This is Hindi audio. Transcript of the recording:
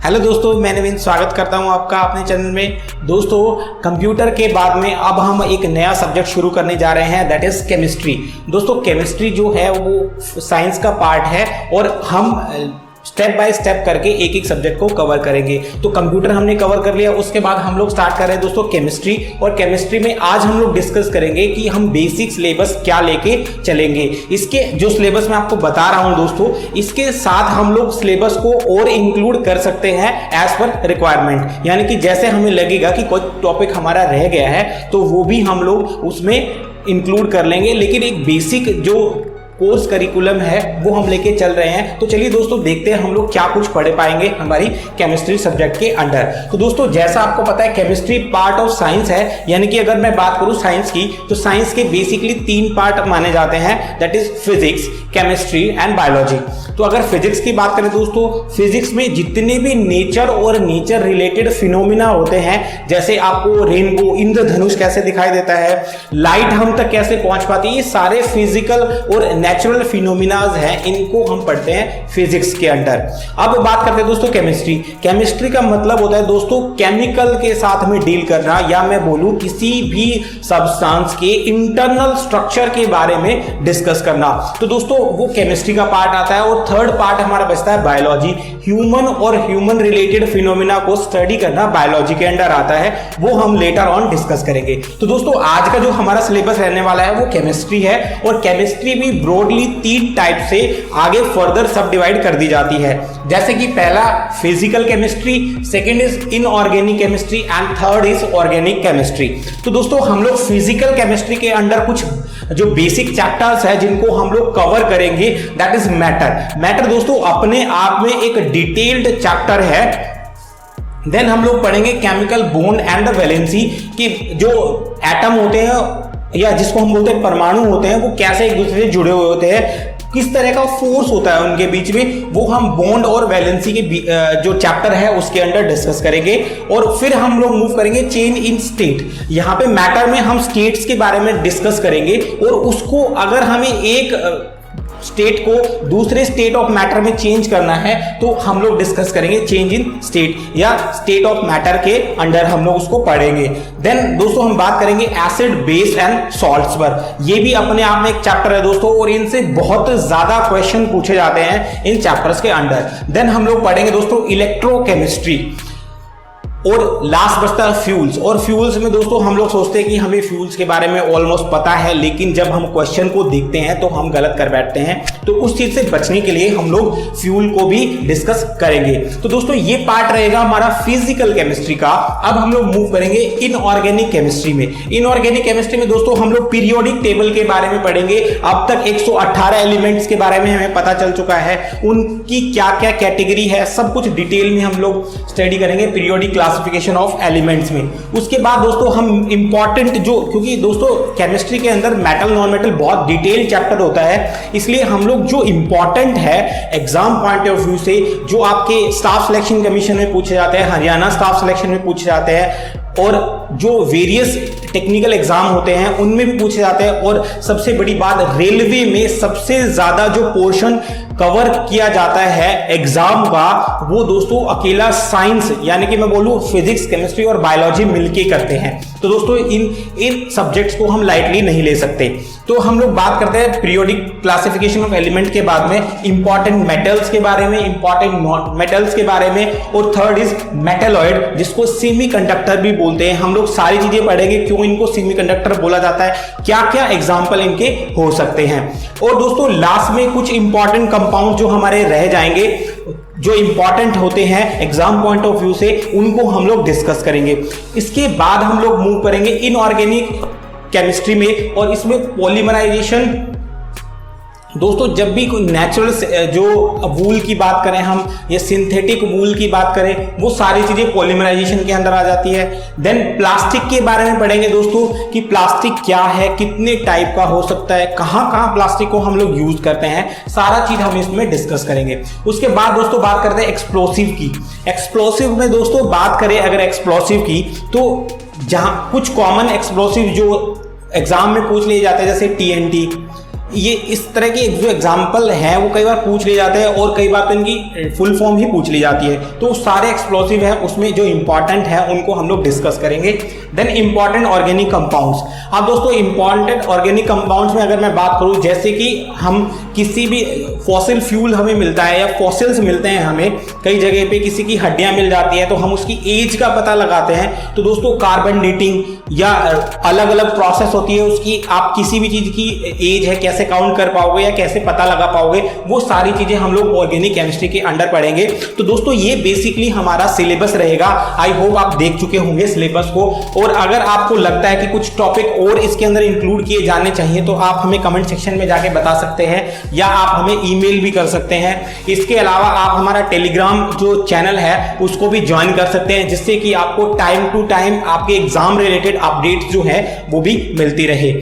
हेलो दोस्तों, मैं नवीन स्वागत करता हूं आपका अपने चैनल में। दोस्तों, कंप्यूटर के बाद में अब हम एक नया सब्जेक्ट शुरू करने जा रहे हैं, दैट इज केमिस्ट्री। दोस्तों, केमिस्ट्री जो है वो साइंस का पार्ट है और हम स्टेप बाय स्टेप करके एक एक सब्जेक्ट को कवर करेंगे। तो कंप्यूटर हमने कवर कर लिया, उसके बाद हम लोग स्टार्ट कर रहे हैं दोस्तों केमिस्ट्री। और केमिस्ट्री में आज हम लोग डिस्कस करेंगे कि हम बेसिक सिलेबस क्या लेके चलेंगे। इसके जो सिलेबस मैं आपको बता रहा हूं दोस्तों, इसके साथ हम लोग सिलेबस को और इंक्लूड कर सकते हैं एज पर रिक्वायरमेंट। यानी कि जैसे हमें लगेगा कि कोई टॉपिक हमारा रह गया है तो वो भी हम लोग उसमें इंक्लूड कर लेंगे, लेकिन एक बेसिक जो कोर्स करिकुलम है वो हम लेके चल रहे हैं। तो चलिए दोस्तों, देखते हैं हम लोग क्या कुछ पढ़ पाएंगे हमारी केमिस्ट्री सब्जेक्ट के अंडर। तो दोस्तों, जैसा आपको पता है केमिस्ट्री पार्ट ऑफ साइंस है, यानी कि अगर मैं बात करूं साइंस की तो साइंस के बेसिकली 3 पार्ट माने जाते हैं, that is physics, chemistry and biology. तो अगर फिजिक्स की बात करें दोस्तों, फिजिक्स में जितने भी नेचर और नेचर रिलेटेड फिनोमिना होते हैं, जैसे आपको रेनबो, इंद्रधनुष कैसे दिखाई देता है, लाइट हम तक कैसे पहुंच पाती है, ये सारे फिजिकल और नेचुरल फिनोमिनाज हैं, इनको हम पढ़ते हैं फिजिक्स के अंडर। अब बात करते हैं दोस्तों केमिस्ट्री। केमिस्ट्री का मतलब होता है दोस्तों केमिकल के साथ में डील करना, या मैं बोलूं किसी भी सब्सटेंस के इंटरनल स्ट्रक्चर के बारे में डिस्कस करना। तो दोस्तों वो केमिस्ट्री का पार्ट आता है। और थर्ड पार्ट हमारा बचता है बायोलॉजी। ह्यूमन और ह्यूमन रिलेटेड फिनोमिना को स्टडी करना बायोलॉजी के अंडर आता है, वो हम लेटर ऑन डिस्कस करेंगे। तो दोस्तों आज का जो हमारा सिलेबस रहने वाला है वो केमिस्ट्री है, और केमिस्ट्री भी ब्रॉडली 3 टाइप से आगे फर्दर सब डिवाइड कर दी जाती है। जैसे कि पहला physical chemistry, second is inorganic chemistry and third is organic chemistry. तो दोस्तों हम लोग फिजिकल केमिस्ट्री के अंडर कुछ जो बेसिक चैप्टर्स है जिनको हम लोग कवर करेंगे, दैट इज मैटर। मैटर दोस्तों अपने आप में एक डिटेल्ड चैप्टर है। देन हम लोग पढ़ेंगे chemical bond and the valency, कि जो एटम होते हैं या जिसको हम बोलते हैं परमाणु होते हैं, वो कैसे एक दूसरे से जुड़े हुए होते हैं, किस तरह का फोर्स होता है उनके बीच में, वो हम बॉन्ड और वैलेंसी के जो चैप्टर है उसके अंदर डिस्कस करेंगे। और फिर हम लोग मूव करेंगे चेंज इन स्टेट। यहाँ पे मैटर में हम स्टेट्स के बारे में डिस्कस करेंगे, और उसको अगर हमें एक स्टेट को दूसरे स्टेट ऑफ मैटर में चेंज करना है तो हम लोग डिस्कस करेंगे चेंज इन स्टेट, या स्टेट ऑफ मैटर के अंडर हम लोग उसको पढ़ेंगे। देन दोस्तों हम बात करेंगे एसिड, बेस एंड सॉल्ट्स पर। ये भी अपने आप में एक चैप्टर है दोस्तों, और इनसे बहुत ज्यादा क्वेश्चन पूछे जाते हैं इन चैप्टर्स के अंडर। देन हम लोग पढ़ेंगे दोस्तों इलेक्ट्रोकेमिस्ट्री, और लास्ट बचता है फ्यूल्स। और फ्यूल्स में दोस्तों हम लोग सोचते हैं कि हमें फ्यूल्स के बारे में ऑलमोस्ट पता है, लेकिन जब हम क्वेश्चन को देखते हैं तो हम गलत कर बैठते हैं। तो उस चीज से बचने के लिए हम लोग फ्यूल को भी डिस्कस करेंगे। तो दोस्तों ये पार्ट रहेगा हमारा फिजिकल केमिस्ट्री का। अब हम लोग मूव करेंगे इनऑर्गेनिक केमिस्ट्री में। इनऑर्गेनिक केमिस्ट्री में दोस्तों हम लोग पीरियोडिक टेबल के बारे में पढ़ेंगे। अब तक 118 एलिमेंट्स के बारे में हमें पता चल चुका है, उनकी क्या क्या कैटेगरी है, सब कुछ डिटेल में हम लोग स्टडी करेंगे पीरियोडिक क्लासिफिकेशन ऑफ एलिमेंट्स में। उसके बाद दोस्तों हम इंपॉर्टेंट जो, क्योंकि दोस्तों केमिस्ट्री के अंदर मेटल नॉन मेटल बहुत डिटेल चैप्टर होता है, इसलिए हम लोग जो इंपॉर्टेंट है एग्जाम पॉइंट ऑफ व्यू से, जो आपके स्टाफ सिलेक्शन कमीशन में पूछे जाते हैं, हरियाणा स्टाफ सिलेक्शन में पूछे जाते हैं, और जो वेरियस टेक्निकल एग्जाम होते हैं उनमें भी पूछे जाते हैं। और सबसे बड़ी बात, रेलवे में सबसे ज्यादा जो पोर्शन कवर किया जाता है एग्जाम का, वो दोस्तों अकेला साइंस, यानी कि मैं बोलूं फिजिक्स, केमिस्ट्री और बायोलॉजी मिलके करते हैं। तो दोस्तों इन सब्जेक्ट्स को हम लाइटली नहीं ले सकते। तो हम लोग बात करते हैं पीरियोडिक क्लासिफिकेशन ऑफ एलिमेंट के बाद में इंपॉर्टेंट मेटल्स के बारे में, इंपॉर्टेंट नॉन मेटल्स के बारे में, और थर्ड इज मेटलॉइड, जिसको सेमीकंडक्टर भी बोलते हैं। हम लोग सारी चीजें पढ़ेंगे, क्यों इनको सेमीकंडक्टर बोला जाता है, क्या क्या एग्जाम्पल इनके हो सकते हैं। और दोस्तों लास्ट में कुछ इंपॉर्टेंट कंपाउंड जो हमारे रह जाएंगे, जो इंपॉर्टेंट होते हैं एग्जाम पॉइंट ऑफ व्यू से, उनको हम लोग डिस्कस करेंगे। इसके बाद हम लोग मूव करेंगे इनऑर्गेनिक केमिस्ट्री में, और इसमें पॉलीमराइजेशन। दोस्तों जब भी कोई नेचुरल जो वूल की बात करें हम, या सिंथेटिक वूल की बात करें, वो सारी चीजें पॉलीमराइजेशन के अंदर आ जाती है। देन प्लास्टिक के बारे में पढ़ेंगे दोस्तों, कि प्लास्टिक क्या है, कितने टाइप का हो सकता है, कहाँ कहाँ प्लास्टिक को हम लोग यूज करते हैं, सारा चीज हम इसमें डिस्कस करेंगे। उसके बाद दोस्तों बात करते हैं एक्सप्लोसिव की। एक्सप्लोसिव में दोस्तों बात करें अगर एक्सप्लोसिव की, तो जहां कुछ कॉमन एक्सप्लोसिव जो एग्जाम में पूछ लिए जाते हैं, जैसे TNT, ये इस तरह के जो एग्जाम्पल हैं वो कई बार पूछ लिए जाते हैं और कई बार तो इनकी फुल फॉर्म ही पूछ ली जाती है। तो सारे एक्सप्लोसिव हैं, उसमें जो इंपॉर्टेंट है उनको हम लोग डिस्कस करेंगे। Then important organic compounds. अब दोस्तों इंपॉर्टेंट ऑर्गेनिक कंपाउंड्स में अगर मैं बात करूं, जैसे कि हम किसी भी फॉसिल फ्यूल हमें मिलता है या फॉसिल्स मिलते हैं हमें, कई जगह पे किसी की हड्डियां मिल जाती है तो हम उसकी एज का पता लगाते हैं। तो दोस्तों कार्बन डेटिंग या अलग अलग प्रोसेस होती है उसकी, आप किसी भी चीज की एज है कैसे काउंट कर पाओगे या कैसे पता लगा पाओगे, वो सारी चीजें हम लोग ऑर्गेनिक केमिस्ट्री के अंडर पढ़ेंगे। तो दोस्तों ये बेसिकली हमारा सिलेबस रहेगा। आई होप आप देख चुके होंगे सिलेबस को, और अगर आपको लगता है कि कुछ टॉपिक और इसके अंदर इंक्लूड किए जाने चाहिए तो आप हमें कमेंट सेक्शन में जाके बता सकते हैं या आप हमें ईमेल भी कर सकते हैं। इसके अलावा आप हमारा टेलीग्राम जो चैनल है उसको भी ज्वाइन कर सकते हैं, जिससे कि आपको टाइम टू टाइम आपके एग्जाम रिलेटेड अपडेट्स जो है वो भी मिलती रहे।